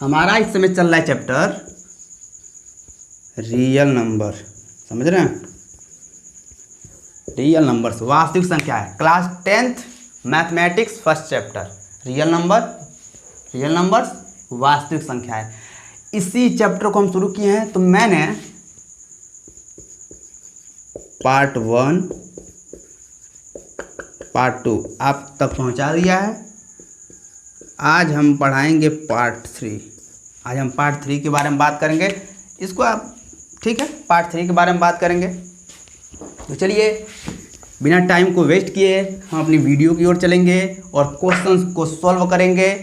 हमारा इस समय चल रहा है चैप्टर रियल नंबर, समझ रहे हैं। रियल नंबर्स वास्तविक संख्या है, class 10th mathematics first chapter real numbers वास्तविक संख्या है। इसी चैप्टर को हम शुरू किए हैं, तो मैंने पार्ट 1 पार्ट 2 आप तक पहुंचा दिया है। आज हम पढ़ाएंगे पार्ट 3। आज हम पार्ट 3 के बारे में बात करेंगे। इसको आप ठीक है, पार्ट 3 के बारे में बात करेंगे। तो चलिए बिना टाइम को वेस्ट किए हम अपनी वीडियो की ओर चलेंगे और क्वेश्चंस को सॉल्व करेंगे।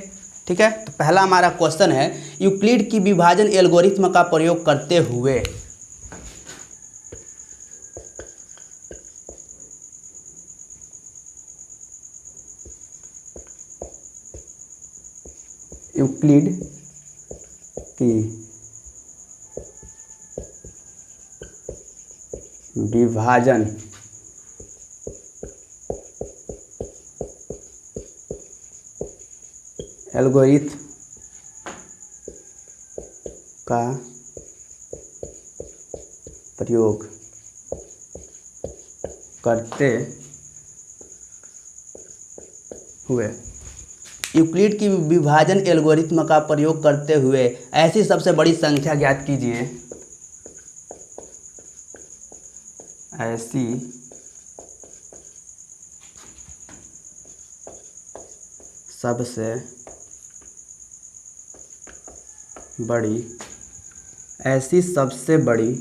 ठीक है, तो पहला हमारा क्वेश्चन है, यूक्लिड की विभाजन एल्गोरिथ्म का प्रयोग करते हुए यूक्लिड की विभाजन एल्गोरिथ्म का प्रयोग करते हुए यूक्लिड की विभाजन एल्गोरिथ्म का प्रयोग करते हुए ऐसी सबसे बड़ी संख्या ज्ञात कीजिए। ऐसी सबसे बड़ी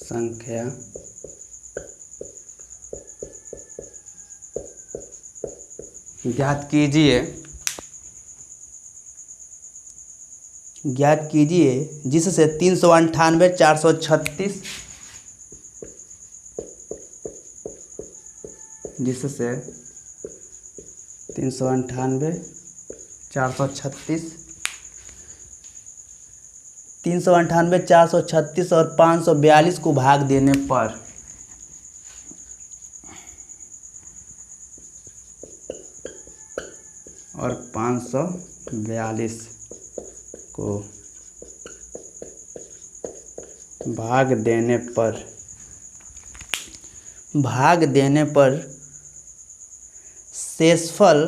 संख्या ज्ञात कीजिए जिससे 398, 436 जिससे 398, 436 और 542 को भाग देने पर और 542 को भाग देने पर शेषफल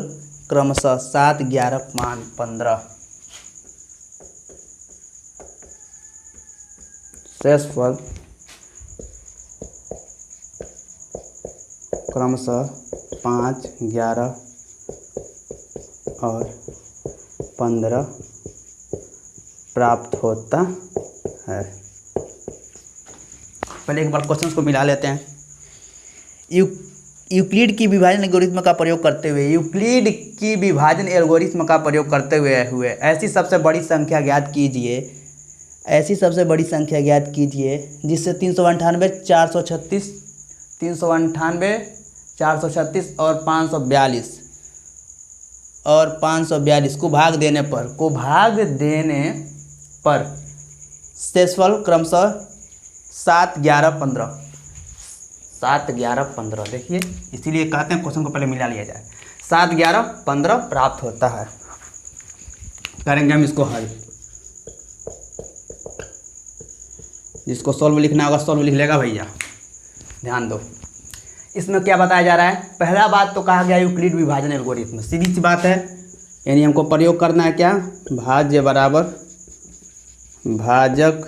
क्रमशः 7, 11, 5, 15 शेषफल क्रमशः 5, 11 और 15 प्राप्त होता है। पहले एक बार क्वेश्चंस को मिला लेते हैं। यूक्लिड की विभाजन एल्गोरिथ्म का प्रयोग करते हुए ऐसी सबसे बड़ी संख्या ज्ञात कीजिए जिससे 398, 436 और 542 को भाग देने पर शेषफल क्रमशः 7, 11, 15 देखिए, इसीलिए कहते हैं क्वेश्चन को पहले मिला लिया जाए। 7, 11, 15 प्राप्त होता है। करेंगे हम इसको हल। जिसको सॉल्व लिखना होगा सॉल्व लिख लेगा भैया। ध्यान दो, इसमें क्या बताया जा रहा है। पहला बात तो कहा गया यूक्लिड विभाजन एल्गोरिथ्म, सीधी सी बात है। यानी हमको प्रयोग करना है क्या, भाज्य बराबर भाजक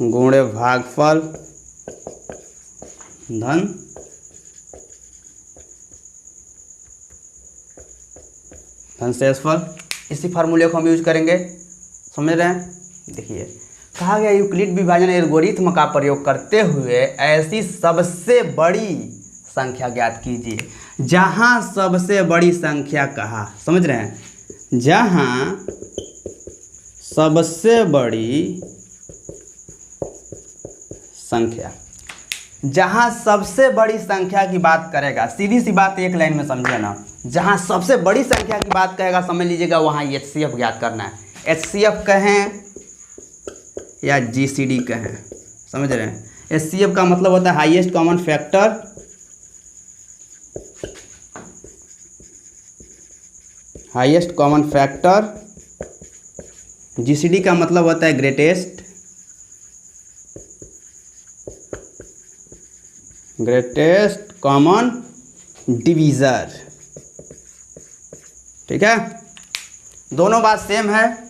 गुणे भागफल धन शेषफल। इसी फार्मूले को हम यूज करेंगे, समझ रहे हैं। देखिए कहा गया यूक्लिड विभाजन एल्गोरिथ्म का प्रयोग करते हुए ऐसी सबसे बड़ी संख्या ज्ञात कीजिए। जहां सबसे बड़ी संख्या कहा, समझ रहे हैं, जहां सबसे बड़ी संख्या की बात करेगा, सीधी सी बात एक लाइन में समझे ना। जहां सबसे बड़ी संख्या की बात करेगा समझ लीजिएगा वहां HCF ज्ञात करना है। HCF कहें या GCD कहें, समझ रहे हैं। HCF का मतलब होता है highest common factor, highest common factor. GCD का मतलब होता है ग्रेटेस्ट, ग्रेटेस्ट कॉमन डिवीज़र। ठीक है, दोनों बात सेम है।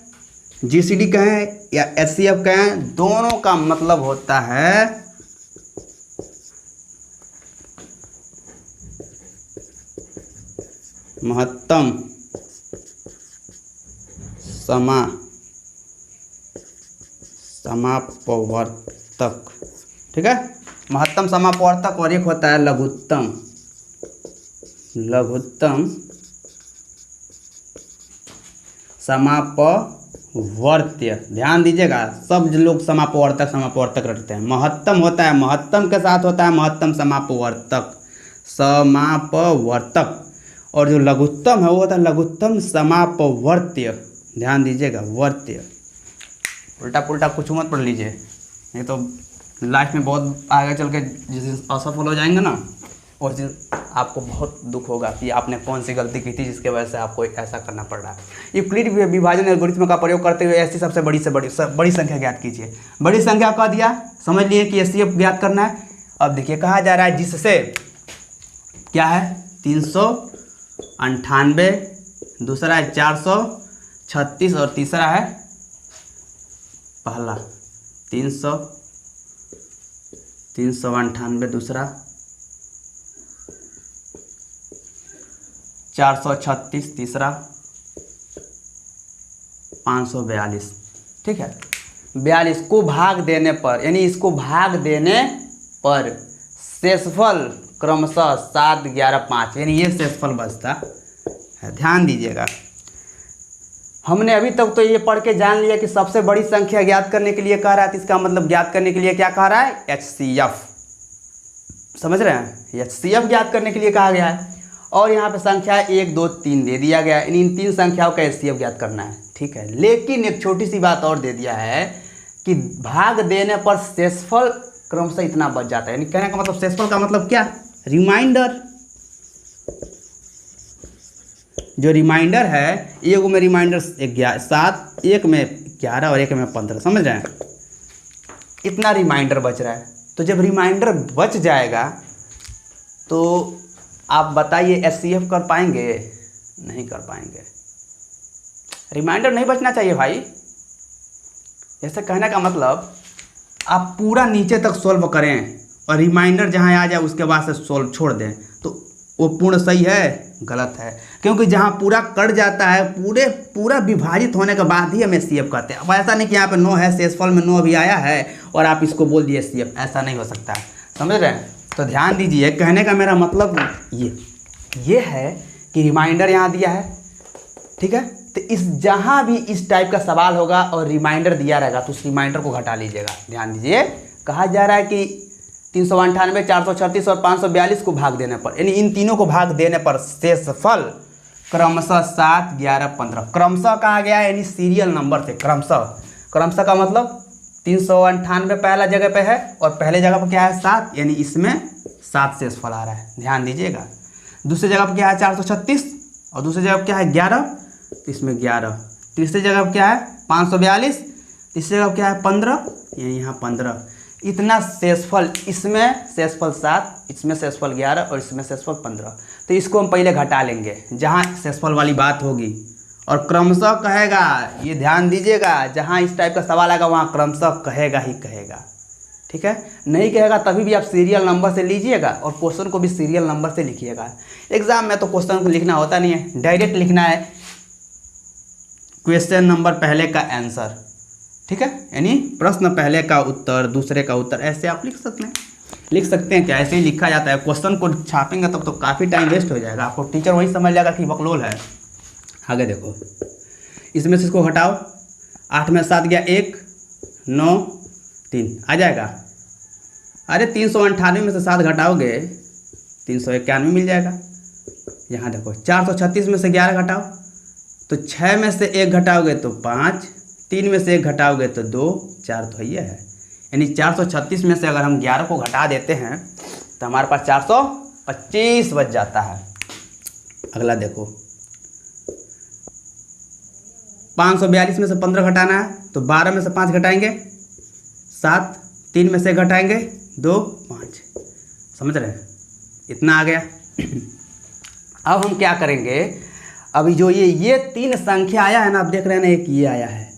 GCD कहें या HCF कहें, दोनों का मतलब होता है महत्तम समापवर्तक। ठीक है, महत्तम समापवर्तक, और एक होता है लघुत्तम, लघुत्तम समापवर्त्य। ध्यान दीजिएगा, सब लोग समापवर्तक समापवर्तक रखते हैं। महत्तम होता है, महत्तम के साथ होता है महत्तम समापवर्तक, समापवर्तक। और जो लघुत्तम है वो होता है लघुत्तम समापवर्त्य। ध्यान दीजिएगा, वर्त्य। उल्टा पुल्टा कुछ मत पढ़ लीजिए, नहीं तो लाइफ में बहुत आगे चल के जिस दिन असफल हो जाएंगे ना, उस दिन आपको बहुत दुख होगा कि आपने कौन सी गलती की थी जिसके वजह से आपको ऐसा करना पड़ रहा है। यूक्लिड विभाजन एल्गोरिथम का प्रयोग करते हुए ऐसी सबसे बड़ी से बड़ी संख्या ज्ञात कीजिए। बड़ी संख्या कह दिया, समझ लिए कि HCF ज्ञात करना है। अब देखिए कहा जा रहा है जिससे क्या है 398, दूसरा है 436 और तीसरा है पहला 398, दूसरा 436, तीसरा 542। ठीक है, 42 को भाग देने पर, यानी इसको भाग देने पर शेषफल क्रमशः 7, 11, 5, यानी ये शेषफल बचता है। ध्यान दीजिएगा, हमने अभी तक तो ये पढ़ के जान लिया कि सबसे बड़ी संख्या ज्ञात करने के लिए कह रहा है, तो इसका मतलब ज्ञात करने के लिए क्या कह रहा है, HCF। समझ रहे हैं, HCF ज्ञात करने के लिए कहा गया है। और यहाँ पे संख्या 1, 2, 3 दे दिया गया है, इन 3 संख्याओं का HCF ज्ञात करना है। ठीक है, लेकिन एक छोटी सी बात और दे दिया है कि भाग देने पर शेषफल क्रमशः इतना बच जाता है। यानी कहने का मतलब शेषफल का मतलब क्या, रिमाइंडर। जो रिमाइंडर है, एक में रिमाइंडर 7, एक में 11 और एक में 15। समझ रहे हैं, इतना रिमाइंडर बच रहा है। तो जब रिमाइंडर बच जाएगा तो आप बताइए HCF कर पाएंगे, नहीं कर पाएंगे। रिमाइंडर नहीं बचना चाहिए भाई। ऐसे कहने का मतलब आप पूरा नीचे तक सोल्व करें और रिमाइंडर जहाँ आ जाए उसके बाद से सोल्व छोड़ दें, तो वो पूर्ण सही है, गलत है। क्योंकि जहाँ पूरा कट जाता है, पूरा विभाजित होने के बाद ही हम HCF करते हैं। अब ऐसा नहीं कि यहाँ पे 9 है, शेषफल में 9 अभी आया है और आप इसको बोल दिए HCF, ऐसा नहीं हो सकता। समझ रहे हैं, तो ध्यान दीजिए, कहने का मेरा मतलब ये है कि रिमाइंडर यहाँ दिया है। ठीक है, तो इस जहाँ भी इस टाइप का सवाल होगा और रिमाइंडर दिया रहेगा तो उस रिमाइंडर को घटा लीजिएगा। ध्यान दीजिए, कहा जा रहा है कि 398, 436 और 542 को भाग देने पर, यानी इन तीनों को भाग देने पर शेषफल क्रमशः 7, 11, 15। क्रमशः कहा गया है, यानी सीरियल नंबर से क्रमशः का मतलब 398 पहला जगह पे है और पहले जगह पर क्या है 7, यानी इसमें 7 शेषफल आ रहा है। ध्यान दीजिएगा, दूसरी जगह पर क्या है 436 और दूसरी जगह पर क्या है 11, तो इसमें 11। तीसरी जगह पर क्या है 542, तीसरी जगह पर क्या है 15, यानी यहाँ 15। इतना शेषफल, इसमें शेषफल 7, इसमें शेषफल 11 और इसमें शेषफल 15। तो इसको हम पहले घटा लेंगे जहाँ शेषफल वाली बात होगी, और क्रमशः कहेगा, ये ध्यान दीजिएगा, जहाँ इस टाइप का सवाल आएगा वहाँ क्रमशः कहेगा ही कहेगा। ठीक है, नहीं कहेगा तभी भी आप सीरियल नंबर से लीजिएगा और क्वेश्चन को भी सीरियल नंबर से लिखिएगा। एग्जाम में तो क्वेश्चन को लिखना होता नहीं है, डायरेक्ट लिखना है क्वेश्चन नंबर पहले का आंसर। ठीक है, यानी प्रश्न पहले का उत्तर, दूसरे का उत्तर, ऐसे आप लिख सकते हैं क्या, ऐसे ही लिखा जाता है। क्वेश्चन को छापेंगे तब तो काफ़ी टाइम वेस्ट हो जाएगा, आपको टीचर वही समझ जाएगा कि बकलोल है। आगे देखो, इसमें से इसको घटाओ, 8 में 7 गया 1, 9, 3 आ जाएगा। अरे 398 में से 7 घटाओगे 391 मिल जाएगा। यहाँ देखो 436 में से 11 घटाओ तो 6 में से 1 घटाओगे तो 5, 3 में से 1 घटाओगे तो 2, 4 तो ये है, यानी 436 में से अगर हम 11 को घटा देते हैं तो हमारे पास 425 बच जाता है। अगला देखो, 542 में से 15 घटाना है तो 12 में से 5 घटाएंगे 7, 3 में से घटाएंगे 2, 5। समझ रहे हैं, इतना आ गया। अब हम क्या करेंगे, अभी जो ये 3 संख्या आया है ना, आप देख रहे हैं ना, एक ये आया है,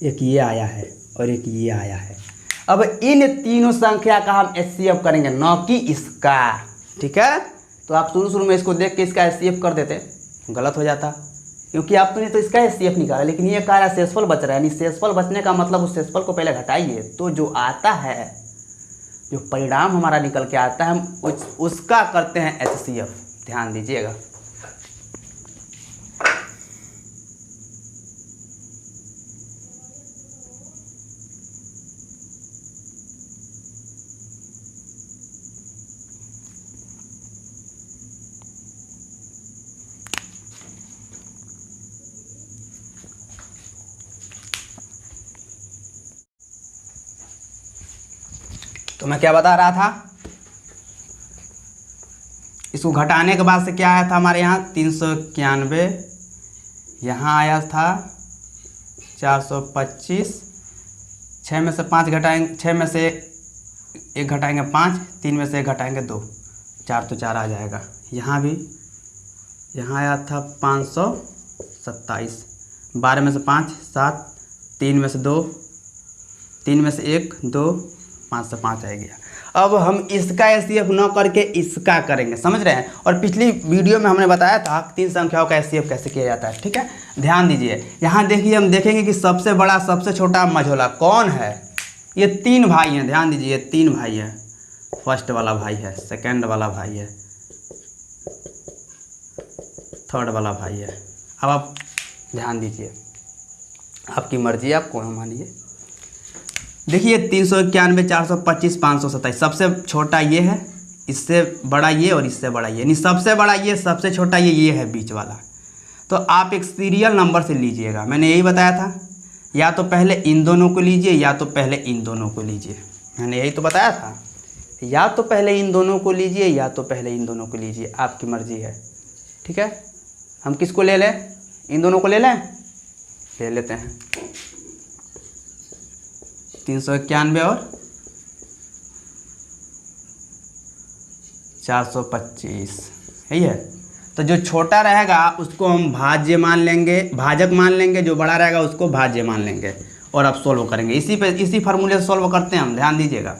एक ये आया है और एक ये आया है। अब इन तीनों संख्या का हम HCF करेंगे, न कि इसका। ठीक है, तो आप शुरू में इसको देख के इसका HCF कर देते, गलत हो जाता, क्योंकि आपने तो इसका HCF निकाला, लेकिन ये कह रहा है शेषफल बच रहा है। यानी शेषफल बचने का मतलब उस शेषफल को पहले घटाइए, तो जो आता है, जो परिणाम हमारा निकल के आता है, हम उसका करते हैं HCF। ध्यान दीजिएगा। तो मैं क्या बता रहा था, इसको घटाने के बाद से क्या आया था हमारे यहाँ 391, यहाँ आया था 425, 6 में से 5 घटाएंगे, 6 में से 1 घटाएंगे 5, 3 में से 1 घटाएंगे 2, 4 तो 4 आ जाएगा। यहाँ भी यहाँ आया था 527, 12 में से 5 7, 3 में से 2, 3 में से 1 2, 5 से 5 आ गया। अब हम इसका HCF न करके इसका करेंगे, समझ रहे हैं। और पिछली वीडियो में हमने बताया था 3 संख्याओं का HCF कैसे किया जाता है। ठीक है, ध्यान दीजिए। यहाँ देखिए, हम देखेंगे कि सबसे बड़ा सबसे छोटा मझोला कौन है। ये 3 भाई हैं, ध्यान दीजिए, 3 भाई हैं। फर्स्ट वाला भाई है, सेकंड वाला भाई है, थर्ड वाला भाई है। अब आप ध्यान दीजिए, आपकी मर्जी, आप कौन मानिए। देखिए 391, 425, 527, सबसे छोटा ये है, इससे बड़ा ये और इससे बड़ा ये, यानी सबसे बड़ा ये, सबसे छोटा ये है बीच वाला। तो आप एक सीरियल नंबर से लीजिएगा, मैंने यही बताया था, या तो पहले इन दोनों को लीजिए या तो पहले इन दोनों को लीजिए। मैंने यही तो बताया था, या तो पहले इन दोनों को लीजिए या तो पहले इन दोनों को लीजिए, आपकी मर्जी है। ठीक है, हम किसको ले लें, इन दोनों को ले लें, ले लेते हैं। 391 और 425, यही है। तो जो छोटा रहेगा उसको हम भाज्य मान लेंगे, भाजक मान लेंगे, जो बड़ा रहेगा उसको भाज्य मान लेंगे, और अब सोल्व करेंगे। इसी फार्मूले से सोल्व करते हैं हम, ध्यान दीजिएगा।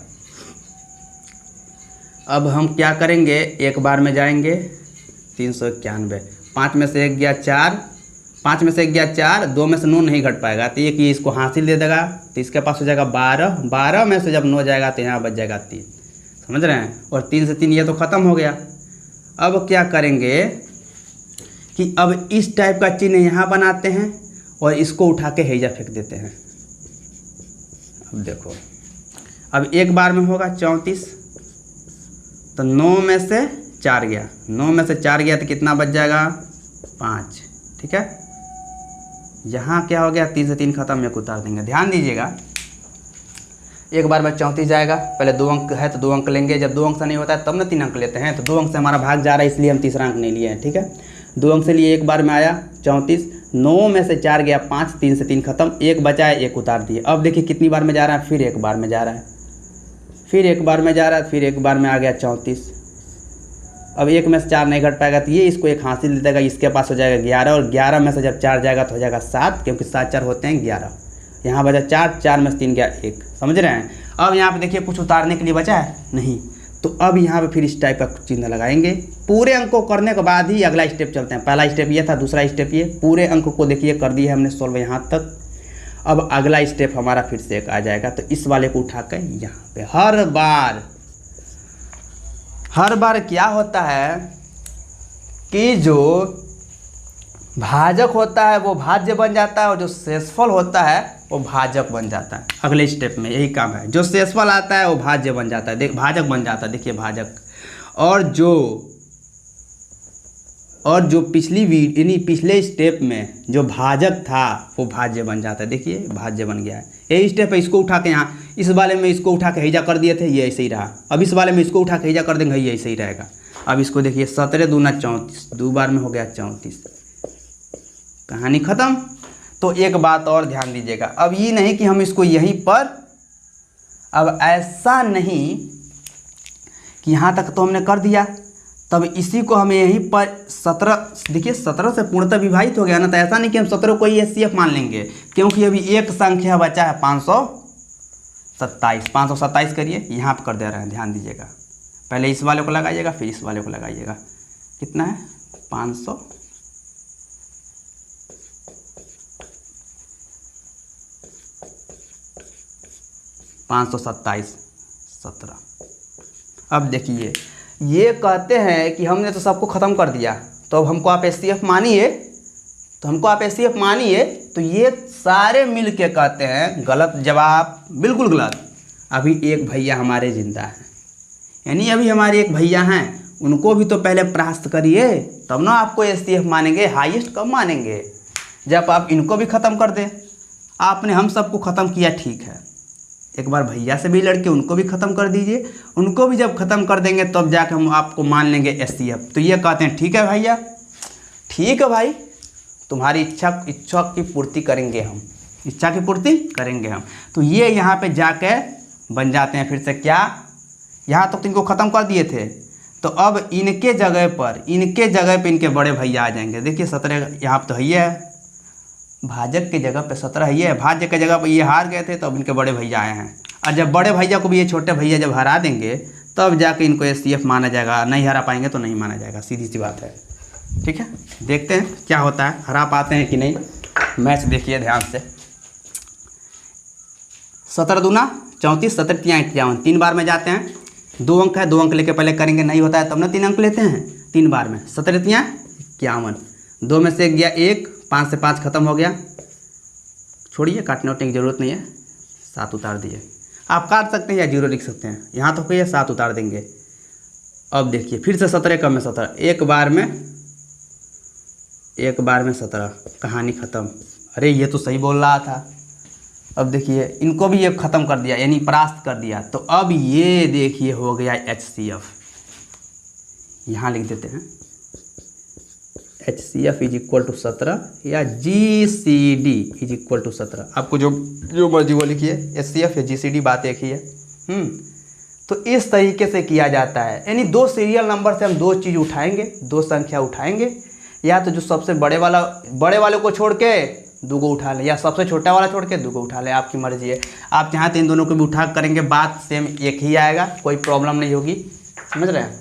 अब हम क्या करेंगे, एक बार में जाएंगे 391, 5 में से 1 गया 4, 5 में से 1 गया 4, 2 में से 9 नहीं घट पाएगा, तो एक ये इसको हासिल दे देगा, तो इसके पास हो जाएगा 12, 12 में से जब 9 जाएगा तो यहाँ बच जाएगा 3। समझ रहे हैं, और 3 से 3 ये तो ख़त्म हो गया। अब क्या करेंगे कि अब इस टाइप का चिन्ह यहाँ बनाते हैं और इसको उठा के हैजा फेंक देते हैं। अब देखो, अब एक बार में होगा 34, तो 9 में से 4 गया, 9 में से 4 गया तो कितना बच जाएगा, 5। ठीक है, यहाँ क्या हो गया, 3 से 3 खत्म, एक उतार देंगे। ध्यान दीजिएगा, एक बार में 34 जाएगा, पहले 2 अंक है तो 2 अंक लेंगे, जब 2 अंक से नहीं होता है तब ना 3 अंक लेते हैं, तो 2 अंक से हमारा भाग जा रहा है, इसलिए हम तीसरा अंक नहीं लिए हैं। ठीक है, 2 अंक से लिए, एक बार में आया 34, 9 में से 4 गया 5, 3 से 3 खत्म, एक बचा है, एक उतार दिए। अब देखिए कितनी बार में जा रहा है, फिर एक बार में जा रहा है, फिर एक बार में जा रहा है, फिर एक बार में आ गया 34। अब 1 में से 4 नहीं घट पाएगा, तो ये इसको एक हासिल दे देगा, इसके पास हो जाएगा 11, और 11 में से जब 4 जाएगा तो हो जाएगा 7, क्योंकि 7 4 होते हैं 11। यहाँ बचा 4, 4 में से 3 गया 1। समझ रहे हैं। अब यहाँ पे देखिए कुछ उतारने के लिए बचा है नहीं, तो अब यहाँ पे फिर इस टाइप का चिन्ह लगाएंगे। पूरे अंक को करने के बाद ही अगला स्टेप चलते हैं। पहला स्टेप ये था, दूसरा स्टेप ये, पूरे अंक को देखिए कर दिए हमने सोल्व यहाँ तक। अब अगला स्टेप हमारा फिर से एक आ जाएगा, तो इस वाले को उठा कर यहाँ पे हर बार क्या होता है कि जो भाजक होता है वो भाज्य बन जाता है, और जो शेषफल होता है वो भाजक बन जाता है। अगले स्टेप में यही काम है, जो शेषफल आता है वो भाज्य बन जाता है, भाजक बन जाता है। देखिए भाजक, और जो और जो पिछले स्टेप में जो भाजक था वो भाज्य बन जाता है। देखिए भाज्य बन गया है। यही स्टेप है, इसको उठा के यहाँ इस वाले में इसको उठा के हैजा कर दिए थे, ये ऐसे ही रहा। अब इस वाले में इसको उठा के हैजा कर देंगे, ये ऐसे ही रहेगा। अब इसको देखिए 17 दूना 34, 2 बार में हो गया 34, कहानी ख़त्म। तो एक बात और ध्यान दीजिएगा, अब ये नहीं कि हम इसको यहीं पर, अब ऐसा नहीं कि यहाँ तक तो हमने कर दिया, तब इसी को हमें यहीं पर 17, देखिए 17 से पूर्णतः विभाजित हो गया ना। तो ऐसा नहीं कि हम 17 को ही एचसीएफ मान लेंगे, क्योंकि अभी एक संख्या बचा है 527। 527 करिए, यहाँ पर कर दे रहे हैं, ध्यान दीजिएगा। पहले इस वाले को लगाइएगा, फिर इस वाले को लगाइएगा। कितना है 527, 17। अब देखिए ये कहते हैं कि हमने तो सबको ख़त्म कर दिया, तो अब हमको आप एचसीएफ मानिए, तो ये सारे मिल के कहते हैं गलत जवाब, बिल्कुल गलत। अभी एक भैया हमारे ज़िंदा हैं, यानी अभी हमारे एक भैया हैं, उनको भी तो पहले परास्त करिए, तब ना आपको एचसीएफ मानेंगे। हाईएस्ट कब मानेंगे? जब आप इनको भी ख़त्म कर दें। आपने हम सबको ख़त्म किया, ठीक है, एक बार भैया से भी लड़के उनको भी ख़त्म कर दीजिए। उनको भी जब ख़त्म कर देंगे तब जाके हम आपको मान लेंगे एचसीएफ। तो ये कहते हैं ठीक है भैया, ठीक है भाई, तुम्हारी इच्छा की पूर्ति करेंगे हम, इच्छा की पूर्ति करेंगे हम। तो ये यहाँ पे जाके बन जाते हैं फिर से क्या, यहाँ तक तो इनको ख़त्म कर दिए थे, तो अब इनके जगह पर इनके बड़े भैया आ जाएंगे। देखिए 17 यहाँ पर तो है, भाजक की जगह पे 17 है, भाज्य की जगह पर ये हार गए थे, तो अब इनके बड़े भैया आए हैं। और जब बड़े भैया को भी ये छोटे भैया जब हरा देंगे, तब जाके इनको एचसीएफ माना जाएगा। नहीं हरा पाएंगे तो नहीं माना जाएगा, सीधी सी बात है। ठीक है, देखते हैं क्या होता है, हरा पाते हैं कि नहीं। मैच देखिए ध्यान से। 17 दूना 34, 17 तियाँ 51, 3 बार में जाते हैं। 2 अंक है, 2 अंक लेके पहले करेंगे, नहीं होता है तब ना 3 अंक लेते हैं। 3 बार में 17 तियाँ 51, 2 में से 1 गया 1, 5 से 5 खत्म हो गया। छोड़िए, काटने उठने की ज़रूरत नहीं है, 7 उतार दिए। आप काट सकते हैं या 0 लिख सकते हैं, यहाँ तो कोई 7 उतार देंगे। अब देखिए फिर से 17 कम में 17, एक बार में 17, कहानी ख़त्म। अरे ये तो सही बोल रहा था। अब देखिए इनको भी ये ख़त्म कर दिया, यानी परास्त कर दिया। तो अब ये देखिए हो गया एचसीएफ, यहाँ लिख देते हैं HCF = 17 या GCD = 17, आपको जो मर्जी वो लिखिए, HCF या GCD बात एक ही है। तो इस तरीके से किया जाता है, यानी 2 सीरियल नंबर से हम 2 चीज़ उठाएंगे, 2 संख्या उठाएंगे, या तो जो सबसे बड़े वाले को छोड़ के 2 को उठा लें, या सबसे छोटा वाला छोड़ के 2 को उठा लें, आपकी मर्जी है। आप चाहें तो इन दोनों को भी उठा करेंगे, बात सेम एक ही आएगा, कोई प्रॉब्लम नहीं होगी, समझ रहे हैं।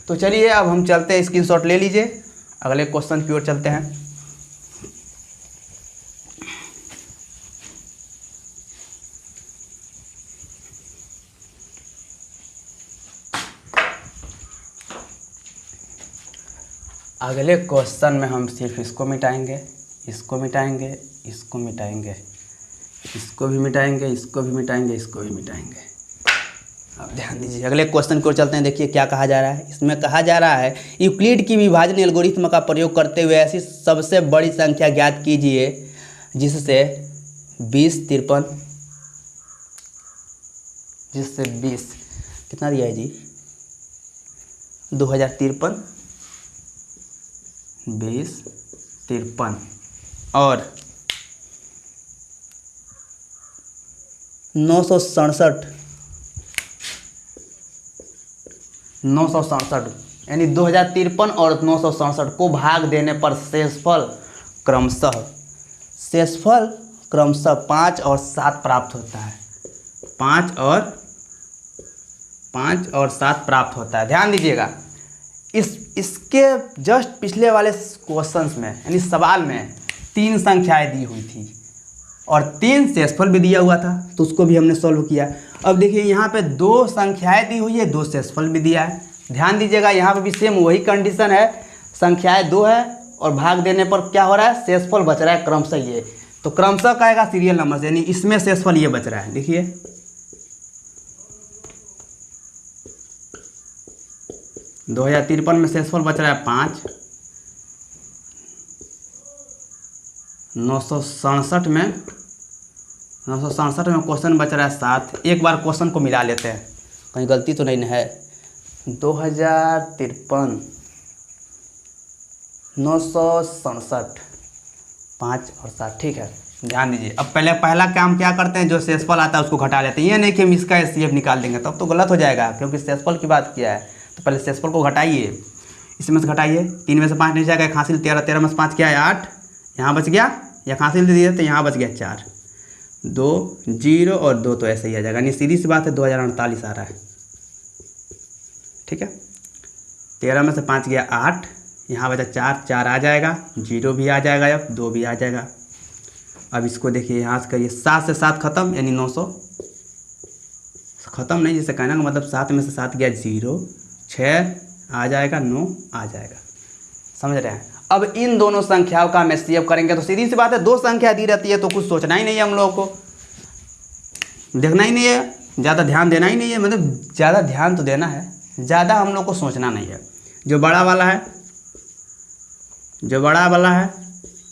तो चलिए अब हम चलते हैं, स्क्रीनशॉट ले लीजिए, अगले क्वेश्चन की ओर चलते हैं। अगले क्वेश्चन में हम सिर्फ इसको मिटाएंगे, इसको मिटाएंगे, इसको मिटाएंगे, इसको भी मिटाएंगे, इसको भी मिटाएंगे, इसको भी मिटाएंगे। अब ध्यान दीजिए, अगले क्वेश्चन की ओर चलते हैं। देखिए क्या कहा जा रहा है, इसमें कहा जा रहा है यूक्लिड की विभाजन एल्गोरिथ्म का प्रयोग करते हुए ऐसी सबसे बड़ी संख्या ज्ञात कीजिए जिससे 20 कितना दिया है जी, 2053, 20, 53 और 967 यानी 2053 और 967 को भाग देने पर शेषफल क्रमशः 5 और 7 प्राप्त होता है। 5 और 7 प्राप्त होता है। ध्यान दीजिएगा, इसके जस्ट पिछले वाले क्वेश्चंस में, यानी सवाल में 3 संख्याएं दी हुई थी और 3 शेषफल भी दिया हुआ था, तो उसको भी हमने सॉल्व किया। अब देखिए यहाँ पे 2 संख्याएं दी हुई है, 2 शेषफल भी दिया है। ध्यान दीजिएगा, यहाँ पे भी सेम वही कंडीशन है, संख्याएं 2 है और भाग देने पर क्या हो रहा है, शेषफल बच रहा है क्रमशः ये। तो क्रमशः कहेगा सीरियल नंबर से, यानी इसमें शेषफल ये बच रहा है। देखिए 2053 में शेषफल बच रहा है 5, 967 में क्वेश्चन बच रहा है 7। एक बार क्वेश्चन को मिला लेते हैं, कहीं गलती तो नहीं है। 2053 967 5 और 7, ठीक है। ध्यान दीजिए, अब पहला काम क्या करते हैं, जो शेषफल आता है उसको घटा लेते हैं। ये नहीं कि हम इसका एचसीएफ निकाल देंगे, तब तो गलत हो जाएगा, क्योंकि शेषफल की बात किया है। तो पहले शेषफल को घटाइए, इसमें से घटाइए। 3 में से 5 नहीं जाएगा, एक हासिल 13, 13 में से 5 क्या है 8, यहाँ बच गया, या हासिल दे दिए तो यहाँ बच गया 4, 2 0 और 2 तो ऐसे ही आ जाएगा। यानी सीधी सी बात है 2048 आ रहा है, ठीक है। 13 में से 5 गया 8, यहाँ बचा 4, 4 आ जाएगा, 0 भी आ जाएगा, अब 2 भी आ जाएगा। अब इसको देखिए, यहाँ से करिए 7 से 7 खत्म, यानी 900 खत्म नहीं, जिससे कहना का मतलब 7 में से 7 गया 0, 6 आ जाएगा, 9 आ जाएगा। समझ रहे हैं। अब इन दोनों संख्याओं का हम एचसीएफ करेंगे तो सीधी सी बात है, 2 संख्या दी रहती है तो कुछ सोचना ही नहीं है, हम लोगों को देखना ही नहीं है, ज़्यादा ध्यान देना ही नहीं है। मतलब ज़्यादा ध्यान तो देना है, ज़्यादा हम लोग को सोचना नहीं है। जो बड़ा वाला है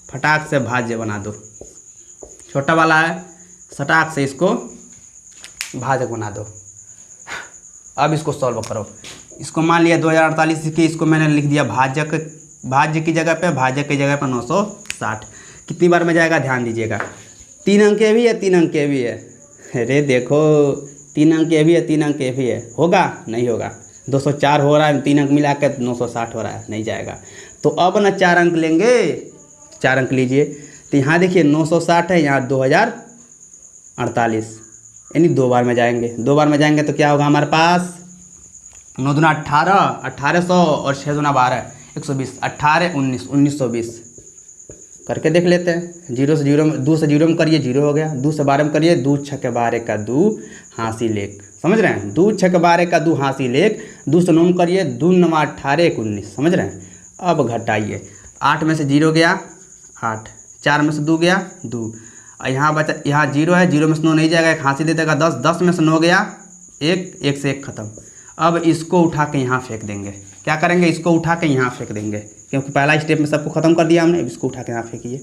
फटाक से भाज्य बना दो, छोटा वाला है सटाक से इसको भाजक बना दो। अब इसको सॉल्व करो। इसको मान लिया 2048 की, इसको मैंने लिख दिया भाज्य की जगह पे, भाजक की जगह पर 960। कितनी बार में जाएगा ध्यान दीजिएगा। 3 अंक के भी है, 3 अंक के भी है। अरे देखो 3 अंक के भी है, 3 अंक के भी है, होगा नहीं होगा। 204 हो रहा है, 3 अंक मिला कर 960 हो रहा है, नहीं जाएगा। तो अब ना 4 अंक लेंगे, 4 अंक लीजिए। तो यहाँ देखिए 960 है, यहाँ 2048, यानी 2 बार में जाएंगे। 2 बार में जाएंगे तो क्या होगा हमारे पास, 9 दूना 18, 1800 और 6 दूना 12, 120, 18 19, 1920 करके देख लेते हैं। 0 से 0 में, 2 से 0 में करिए 0 हो गया, 2 से 12 में करिए 2 6 12 का 2 हासिल 1। समझ रहे हैं, 2 6 12 का 2 हासिल 1, 2 से 9 में करिए 2 9 18 1 19। समझ रहे हैं। अब घटाइए, 8 में से 0 गया 8, 4 में से 2 गया 2, यहाँ बचा, यहाँ 0 है, 0 में से 9 नहीं जाएगा, एक हासिल दे देगा 10, 10 में से 9 गया 1, 1 से 1 खत्म। अब इसको उठा के यहाँ फेंक देंगे। क्या करेंगे, इसको उठा के यहाँ फेंक देंगे, क्योंकि पहला स्टेप में सबको ख़त्म कर दिया हमने। इसको उठा के यहाँ फेंकिए,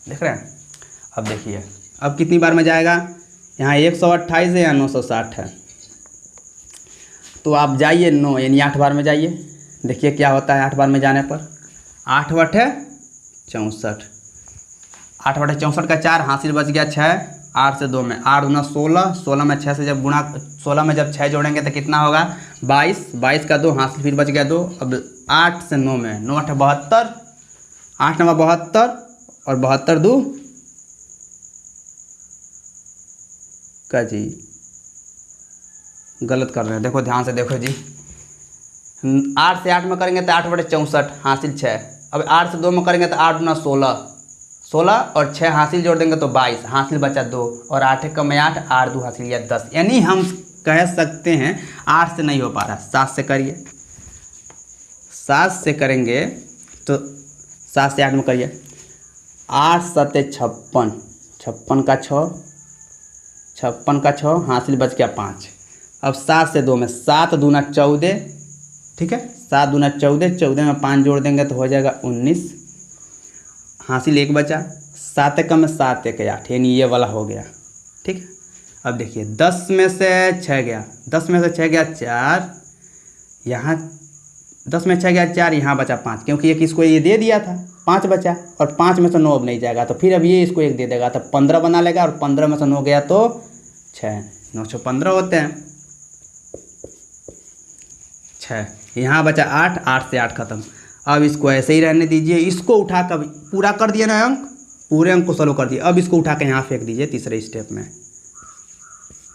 देख रहे हैं। अब देखिए, अब कितनी बार में जाएगा, यहाँ 128 है या 960 है, तो आप जाइए 9 यानी 8 बार में जाइए। देखिए क्या होता है 8 बार में जाने पर। 8 बटे 64, 8 बटे 64 का 4 हासिल बच गया 6, 8 से 2 में 8 दूना 16, 16 में 6 से जब गुणा, 16 में जब 6 जोड़ेंगे तो कितना होगा 22, 22 का 2 हासिल फिर बच गया 2। अब 8 से 9 में 9 8 72, 8 9 72 और 72 2 का जी गलत कर रहे हैं, देखो ध्यान से देखो जी। 8 से 8 में करेंगे तो 8 बटे 64 हासिल 6। अब 8 से 2 में करेंगे तो 8 दूना 16, 16 और 6 हासिल जोड़ देंगे तो 22, हासिल बचा 2 और 8 1 में 8, 8 2 हासिल या 10। यानी हम कह सकते हैं 8 से नहीं हो पा रहा, 7 से करिए। 7 से करेंगे तो 7 से 8 में करिए, 8 7 56, 56 का 6, 56 का 6 हासिल बच गया 5। अब 7 से 2 में 7 दूना 14, ठीक है, 7 दूना 14, 14 में 5 जोड़ देंगे तो हो जाएगा 19, हासिल 1 बचा। 7 1 में 7 1 8, यानी ये वाला हो गया, ठीक है। अब देखिए 10 में से 6 गया, 10 में से 6 गया 4, यहाँ 10 में 6 गया 4, यहाँ बचा 5, क्योंकि एक इसको ये दे दिया था, 5 बचा और 5 में से 9 अब नहीं जाएगा, तो फिर अब ये इसको 1 दे देगा तो 15 बना लेगा, और 15 में से 9 गया तो 6, 9 6 15 होते हैं 6, यहाँ बचा 8, 8 से 8 खत्म। अब इसको ऐसे ही रहने दीजिए। इसको उठा कर पूरा कर दिए ना अंक, पूरे अंक को सॉल्व कर दिए। अब इसको उठा के यहाँ फेंक दीजिए तीसरे स्टेप में,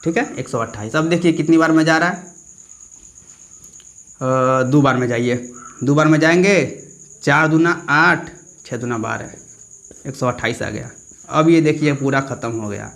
ठीक है। 128। अब देखिए कितनी बार में जा रहा है, 2 बार में जाइए। 2 बार में जाएंगे, 4 दूना 8, 6 दूना 12, 128 आ गया। अब ये देखिए पूरा ख़त्म हो गया,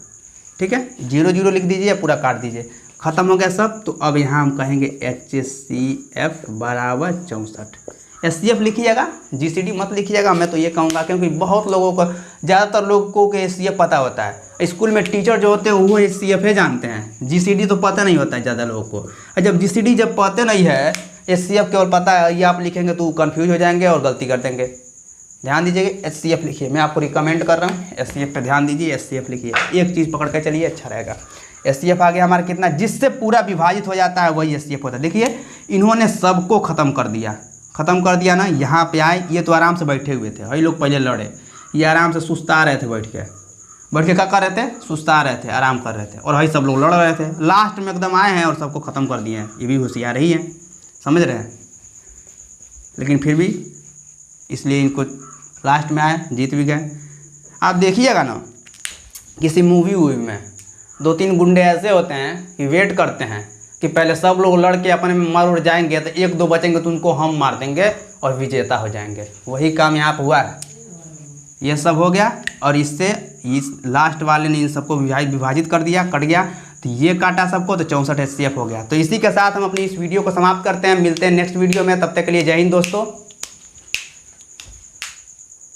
ठीक है। 0 0 लिख दीजिए, पूरा काट दीजिए, ख़त्म हो गया सब। तो अब यहाँ हम कहेंगे HCF बराबर 64। SCF लिखिएगा, GCD मत लिखिएगा, मैं तो ये कहूँगा, क्योंकि बहुत लोगों को, ज़्यादातर लोगों को SCF पता होता है। स्कूल में टीचर जो होते हैं वो SCF ही जानते हैं, GCD तो पता नहीं होता है ज़्यादा लोगों को। और जब GCD जब पता नहीं है, SCF केवल पता है, ये आप लिखेंगे तो कंफ्यूज हो जाएंगे और गलती कर देंगे। ध्यान दीजिएगा, HCF लिखिए, मैं आपको रिकमेंड कर रहा हूँ HCF पे ध्यान दीजिए, HCF लिखिए, एक चीज़ पकड़ के चलिए अच्छा रहेगा। HCF आ गया हमारा कितना, जिससे पूरा विभाजित हो जाता है वही HCF होता है। देखिए इन्होंने सबको ख़त्म कर दिया ना, यहाँ पे आए, ये तो आराम से बैठे हुए थे, वही लोग पहले लड़े, ये आराम से सुस्ता रहे थे बैठ के क्या कर रहे थे, सुस्ता रहे थे, आराम कर रहे थे, और वही सब लोग लड़ रहे थे। लास्ट में एकदम आए हैं और सबको ख़त्म कर दिए हैं। ये भी होशियार ही है, समझ रहे हैं, लेकिन फिर भी इसलिए इनको लास्ट में आए, जीत भी गए। आप देखिएगा ना किसी मूवी में 2-3 गुंडे ऐसे होते हैं कि वेट करते हैं कि पहले सब लोग लड़ के अपने में मर उड़ जाएंगे, तो 1-2 बचेंगे तो उनको हम मार देंगे और विजेता हो जाएंगे। वही काम यहाँ पर हुआ है, ये सब हो गया, और इससे इस लास्ट वाले ने इन सबको विभाजित कर दिया, कट गया, तो ये काटा सबको, तो 64 HCF हो गया। तो इसी के साथ हम अपनी इस वीडियो को समाप्त करते हैं, मिलते हैं नेक्स्ट वीडियो में, तब तक के लिए जय हिंद दोस्तों।